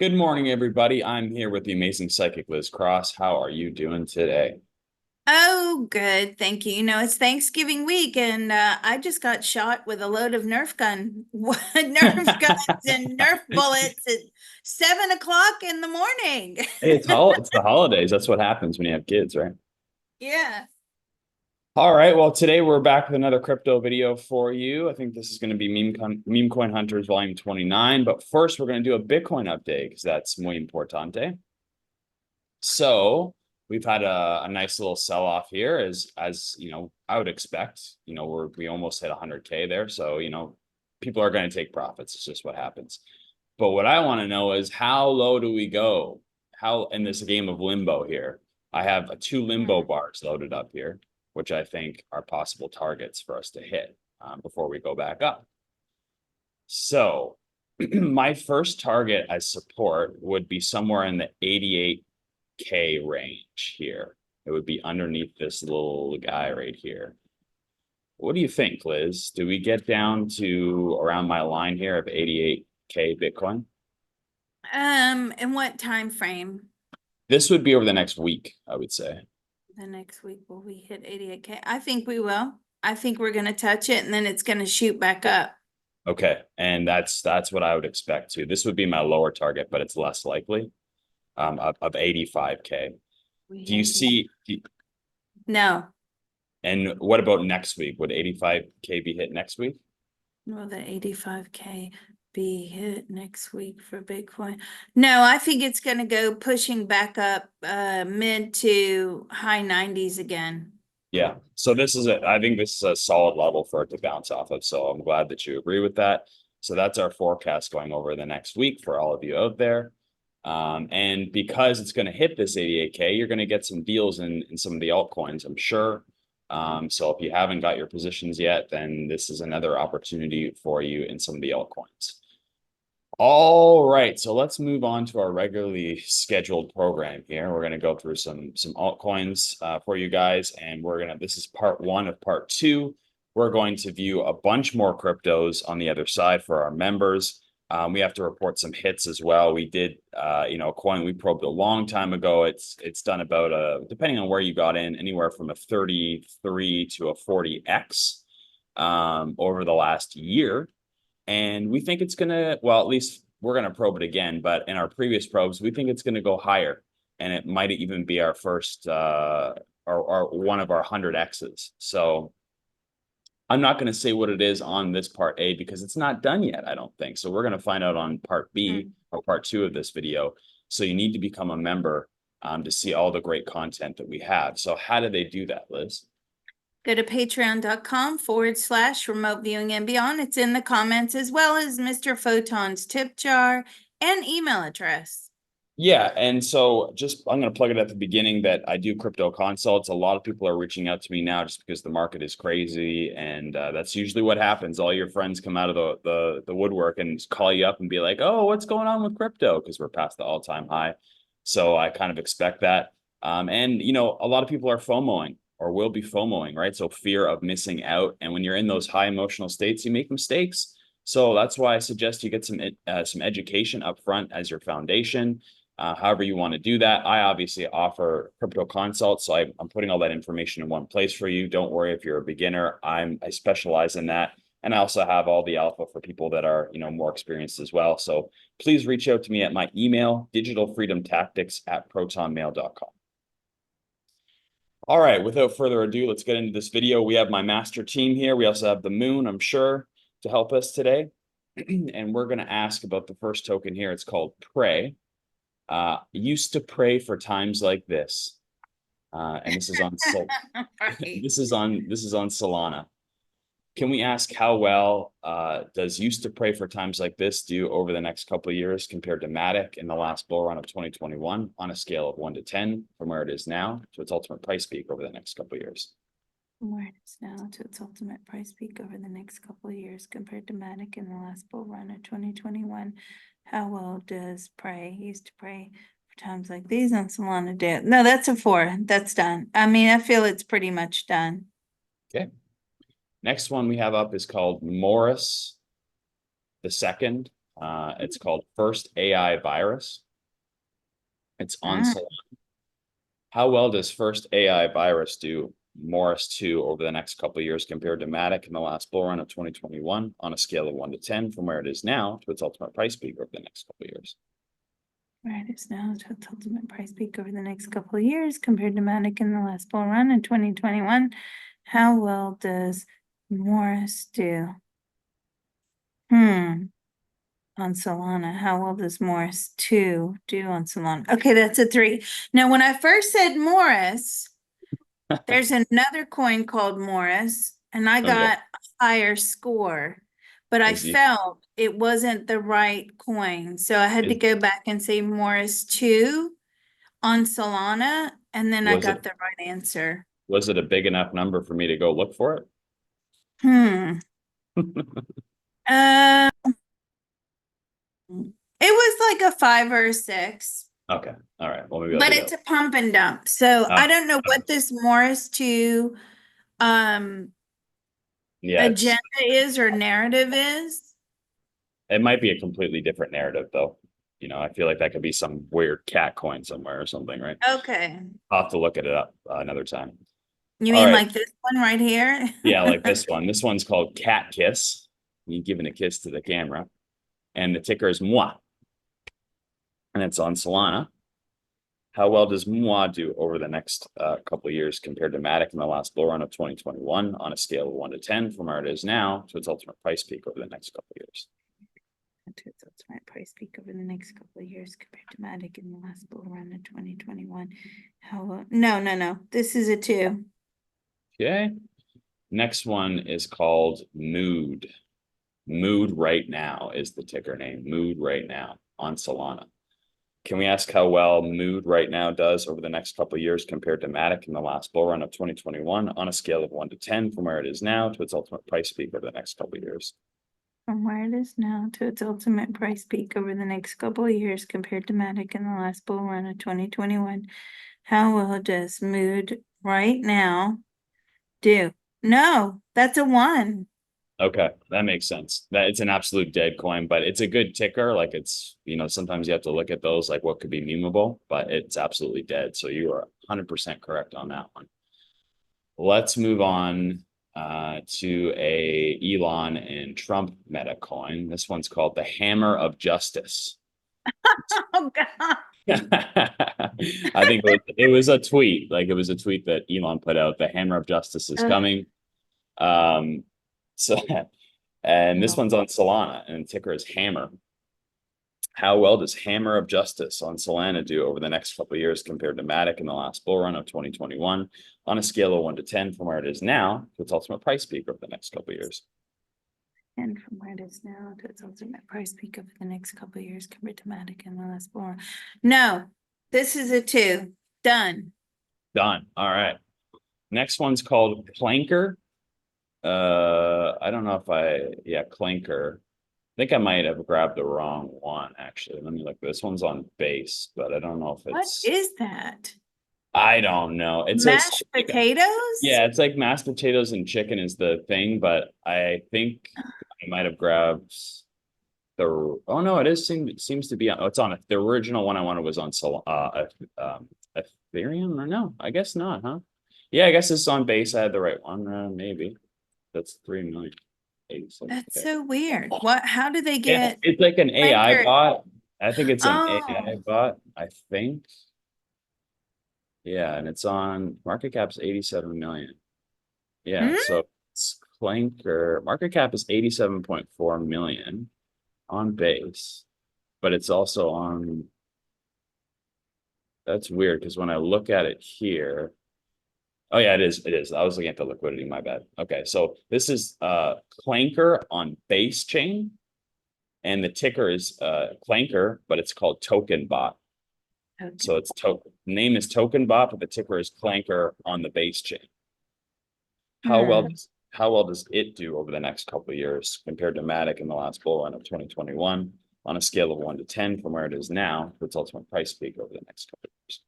Good morning, everybody. I'm here with the amazing psychic Liz Cross. How are you doing today? Oh, good. Thank you. It's Thanksgiving week, and I just got shot with a load of Nerf guns and Nerf bullets at 7 o'clock in the morning. It's the holidays. That's what happens when you have kids, right? Yeah. All right. Well, today we're back with another crypto video for you. I think this is going to be Meme Coin Hunters Volume 29. But first, we're going to do a Bitcoin update because that's muy importante. So we've had a nice little sell-off here, as you know, I would expect. We almost hit 100K there. So, people are going to take profits. It's just what happens. But what I want to know is how low do we go? How in this game of limbo here? I have two limbo bars loaded up here, which I think are possible targets for us to hit before we go back up. So my first target as support would be somewhere in the 88K range here. It would be underneath this little guy right here. What do you think, Liz? Do we get down to around my line here of 88K Bitcoin? In what time frame? This would be over the next week, I would say. The next week will we hit 88K? I think we will. I think we're going to touch it and then it's going to shoot back up. Okay, and that's what I would expect too. This would be my lower target, but it's less likely of 85K. We Do you hit see? No. And what about next week? Would 85K be hit next week? Will the 85K be hit next week for Bitcoin? No, I think it's going to go pushing back up mid to high 90s again. Yeah. So I think this is a solid level for it to bounce off of. So I'm glad that you agree with that. So that's our forecast going over the next week for all of you out there. And because it's going to hit this 88K, you're going to get some deals in some of the altcoins, I'm sure. So if you haven't got your positions yet, then this is another opportunity for you in some of the altcoins. All right, so let's move on to our regularly scheduled program here. We're going to go through some altcoins for you guys, and this is part one of part two. We're going to view a bunch more cryptos on the other side for our members. We have to report some hits as well. We did, a coin we probed a long time ago. It's done about depending on where you got in, anywhere from a 33 to a 40x over the last year. And we think it's going to, well, at least we're going to probe it again. But in our previous probes, we think it's going to go higher. And it might even be our first or one of our 100Xs. So I'm not going to say what it is on this part A because it's not done yet, I don't think. So we're going to find out on part B or part two of this video. So you need to become a member to see all the great content that we have. So how do they do that, Liz? Go to patreon.com/remote viewing and beyond. It's in the comments as well as Mr. Photon's tip jar and email address. Yeah, and so I'm going to plug it at the beginning that I do crypto consults. A lot of people are reaching out to me now just because the market is crazy, and that's usually what happens. All your friends come out of the woodwork and call you up and be like, "Oh, what's going on with crypto?" Because we're past the all-time high. So I kind of expect that. And a lot of people are FOMOing or will be FOMOing, right? So fear of missing out, and when you're in those high emotional states, you make mistakes. So that's why I suggest you get some education up front as your foundation. However you want to do that. I obviously offer crypto consults, so I'm putting all that information in one place for you. Don't worry if you're a beginner. I specialize in that, and I also have all the alpha for people that are more experienced as well. So please reach out to me at my email, digitalfreedomtactics@protonmail.com. All right, without further ado, let's get into this video. We have my master team here. We also have the moon, I'm sure, to help us today. And we're going to ask about the first token here. It's called Pray. Used to pray for times like this. And this is on Right. this is on Solana. Can we ask how well does used to pray for times like this do over the next couple of years compared to Matic in the last bull run of 2021 on a scale of 1 to 10 from where it is now to its ultimate price peak over the next couple of years? From where it is now to its ultimate price peak over the next couple of years compared to Matic in the last bull run of 2021. How well does Pray used to pray for times like these on Solana do? No, that's a 4. That's done. I mean, I feel it's pretty much done. Okay. Next one we have up is called Morris II. It's called First AI Virus. It's on Ah, Solana. How well does First AI Virus do Morris 2 over the next couple of years compared to Matic in the last bull run of 2021 on a scale of 1 to 10 from where it is now to its ultimate price peak over the next couple of years? right, it's now to its ultimate price peak over the next couple of years compared to Matic in the last bull run in 2021. How well does Morris do? On Solana, how well does Morris 2 do on Solana? Okay, that's a 3. Now, when I first said Morris, there's another coin called Morris, and I Okay. got a higher score, but I Is he, felt it wasn't the right coin. So I had to is, go back and say Morris 2 on Solana, and then I was got it the right answer. was it a big enough number for me to go look for Hmm. it? Uh, it was like a 5 or a 6. Okay. All right. Well, maybe I'll But do it's that. a pump and dump. So Oh, I don't know okay. what this Morris 2 um Yeah, agenda is or narrative is. it might be a completely different narrative though. I feel like that could be some weird cat coin somewhere or something, right? Okay. I'll have to look it up another time. You All mean right. like this one right here? Yeah, like this one. This one's called Cat Kiss. You giving a kiss to the camera. And the ticker is moi. And it's on Solana. How well does moi do over the next couple of years compared to Matic in the last bull run of 2021 on a scale of 1 to 10 from where it is now to its ultimate price peak over the next couple of years? To its ultimate price peak over the next couple of years compared to Matic in the last bull run of 2021. No. This is a 2. Okay. Next one is called Mood. Mood right now is the ticker name. Mood right now on Solana. Can we ask how well Mood right now does over the next couple of years compared to Matic in the last bull run of 2021 on a scale of 1 to 10 from where it is now to its ultimate price peak over the next couple of years? From where it is now to its ultimate price peak over the next couple of years compared to Matic in the last bull run of 2021. How well does Mood right now do? No, that's a 1. Okay, that makes sense. That it's an absolute dead coin, but it's a good ticker. Like sometimes you have to look at those like what could be memeable, but it's absolutely dead. So you are 100% correct on that one. Let's move on to a Elon and Trump meta coin. This one's called the Hammer of Justice. Oh God. I think it was a tweet. Like it was a tweet that Elon put out. The Hammer of Justice is coming. Um, so and this one's on Solana and ticker is Hammer. How well does Hammer of Justice on Solana do over the next couple of years compared to Matic in the last bull run of 2021 on a scale of 1 to 10 from where it is now to its ultimate price peak over the next couple of years? And from where it is now to its ultimate price peak over the next couple of years compared to Matic and the last bull run. No, this is a 2. Done. Done. All right. Next one's called Clanker. I don't know if Clanker. I think I might have grabbed the wrong one, actually. Let me look. This one's on base, but I don't know if What it's, is that? I don't know. Mashed potatoes? Yeah, it's like mashed potatoes and chicken is the thing, but I think I might have grabbed oh no, it seems to be on, it's on the original one I wanted was on Ethereum or no, I guess not, huh? Yeah, I guess it's on base. I had the right one, maybe. That's 3 million. That's Okay. so weird. What, how do they It's get it's like an AI Clanker? bot. I think it's an AI Oh, bot, I think. Yeah, and it's on market cap's 87 million. Yeah, hmm? so it's Clanker. Market cap is 87.4 million on base, but it's also on. That's weird because when I look at it here, oh yeah, it is. It is. I was looking at the liquidity, my bad. Okay, so this is Clanker on base chain, and the ticker is Clanker, but it's called Token Bot. Okay. So it's name is Token Bot, but the ticker is Clanker on the base chain. How well Hmm. does how well does it do over the next couple of years compared to Matic in the last bull run of 2021 on a scale of 1 to 10 from where it is now to its ultimate price peak over the next couple of years?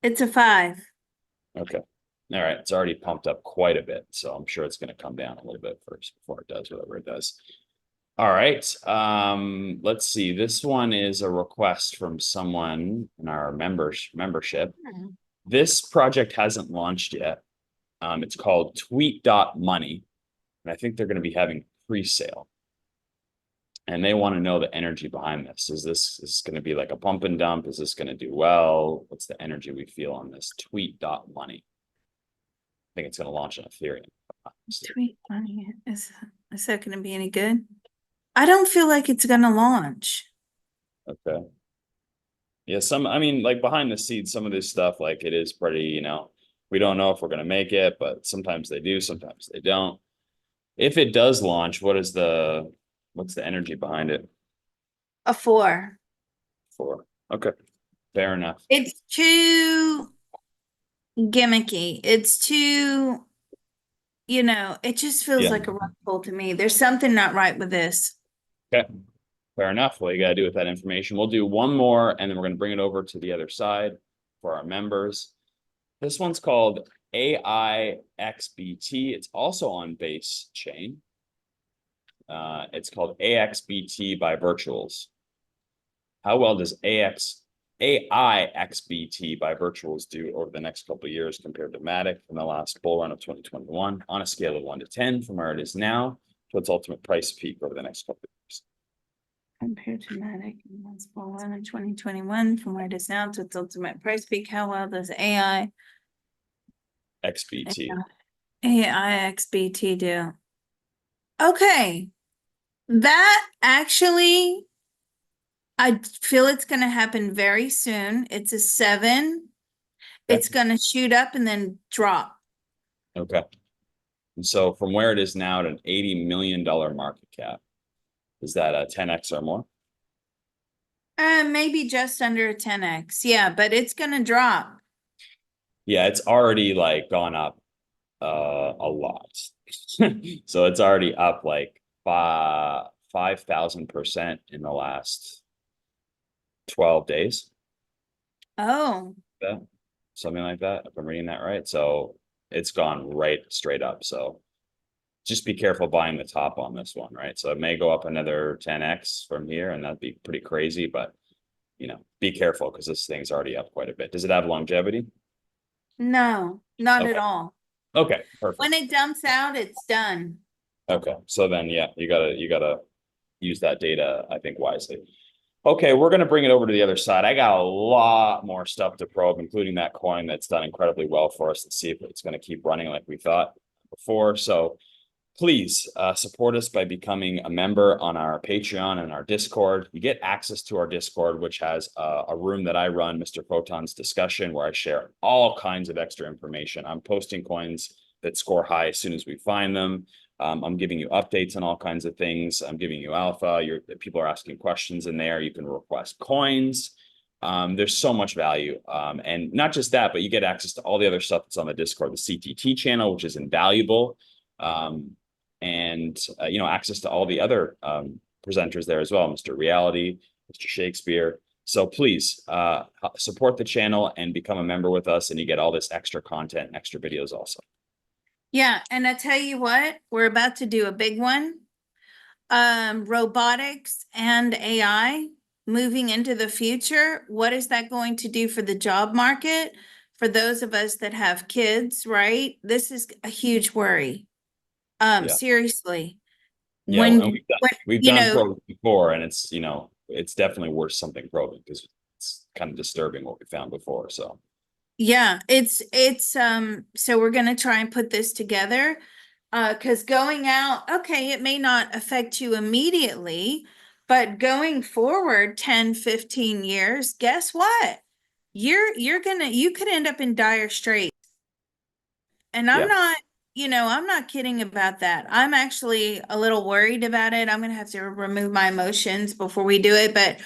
It's a 5. Okay. All right. It's already pumped up quite a bit. So I'm sure it's going to come down a little bit first before it does whatever it does. All right. Let's see. This one is a request from someone in our membership. Hmm. This project hasn't launched yet. It's called Tweet.money, and I think they're going to be having pre-sale. And they want to know the energy behind this. Is this going to be like a pump and dump? Is this going to do well? What's the energy we feel on this Tweet.money? I think it's going to launch on Ethereum. Tweet money, is that gonna be any good? I don't feel like it's gonna launch. Okay. Yeah, I mean, like behind the scenes, some of this stuff, like it is pretty, we don't know if we're gonna make it, but sometimes they do, sometimes they don't. If it does launch, what's the energy behind it A 4. for? Okay, fair enough. It's too gimmicky. It's too, it just feels Yeah, like a rug pull to me. There's something not right with this. okay, fair enough. What you gotta do with that information. We'll do one more and then we're gonna bring it over to the other side for our members. This one's called AIXBT. It's also on base chain. It's called AXBT by Virtuals. How well does AIXBT by Virtuals do over the next couple of years compared to Matic in the last bull run of 2021 on a scale of 1 to 10 from where it is now to its ultimate price peak over the next couple of years? Compared to Matic in months one in 2021, from where it is now to its ultimate price peak, how well does XBT. AIXBT do? Okay, that actually, I feel it's gonna happen very soon. It's a 7. Okay. It's gonna shoot up and then drop. Okay. And so from where it is now to an $80 million market cap, is that a 10x or more? Maybe just under a 10x. Yeah, but it's gonna drop. Yeah, it's already like gone up a lot. So it's already up like 5,000% in the last 12 days. Oh, Yeah, something like that, if I'm reading that right. So it's gone right straight up. So just be careful buying the top on this one, right? So it may go up another 10x from here, and that'd be pretty crazy, but be careful because this thing's already up quite a bit. Does it have longevity? no, not at Okay. all. Okay, When perfect. it dumps out, it's done. Okay, so then yeah, you gotta use that data, I think, wisely. Okay, we're gonna bring it over to the other side. I got a lot more stuff to probe, including that coin that's done incredibly well for us, to see if it's gonna keep running like we thought before. So please support us by becoming a member on our Patreon and our Discord. You get access to our Discord, which has a room that I run, Mr. Photon's discussion, where I share all kinds of extra information. I'm posting coins that score high as soon as we find them. I'm giving you updates on all kinds of things. I'm giving you alpha. People are asking questions in there. You can request coins. There's so much value. And not just that, but you get access to all the other stuff that's on the Discord, the CTT channel, which is invaluable. And access to all the other presenters there as well, Mr. Reality, Mr. Shakespeare. So please support the channel and become a member with us, and you get all this extra content, extra videos also. Yeah, and I tell you what, we're about to do a big one. Robotics and AI moving into the future. What is that going to do for the job market? For those of us that have kids, right? This is a huge worry. Yeah. Seriously. Yeah, When, and when, we've you done know, probes before, and it's definitely worth something probing because it's kind of disturbing what we found before. So yeah, so we're gonna try and put this together. Because going out, okay, it may not affect you immediately, but going forward 10, 15 years, guess what? You could end up in dire straits. And yeah, I'm not kidding about that. I'm actually a little worried about it. I'm gonna have to remove my emotions before we do it, but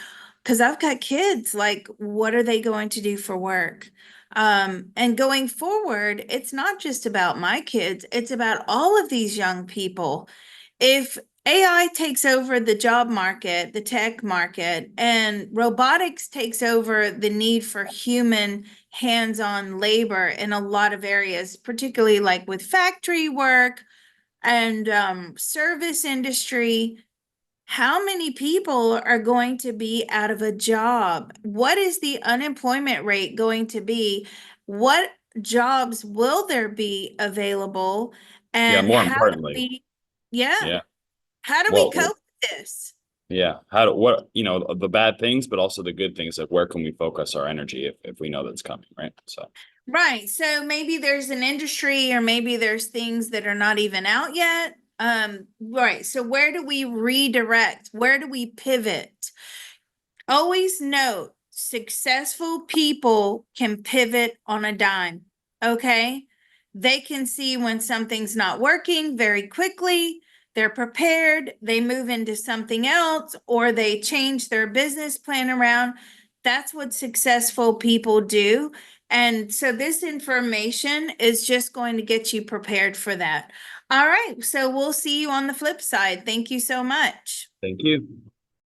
because I've got kids, like, what are they going to do for work? And going forward, it's not just about my kids, it's about all of these young people. If AI takes over the job market, the tech market, and robotics takes over the need for human hands-on labor in a lot of areas, particularly like with factory work and service industry. How many people are going to be out of a job? What is the unemployment rate going to be? What jobs will there be available? Yeah, And more how do importantly, we, yeah, yeah. how do we Well, cope with this? yeah. How do what the bad things, but also the good things. Like where can we focus our energy if we know that's coming, right? So Right. So maybe there's an industry or maybe there's things that are not even out yet. Right. So where do we redirect? Where do we pivot? Always note successful people can pivot on a dime. Okay. They can see when something's not working very quickly. They're prepared. They move into something else or they change their business plan around. That's what successful people do. And so this information is just going to get you prepared for that. All right. So we'll see you on the flip side. Thank you so much. thank you.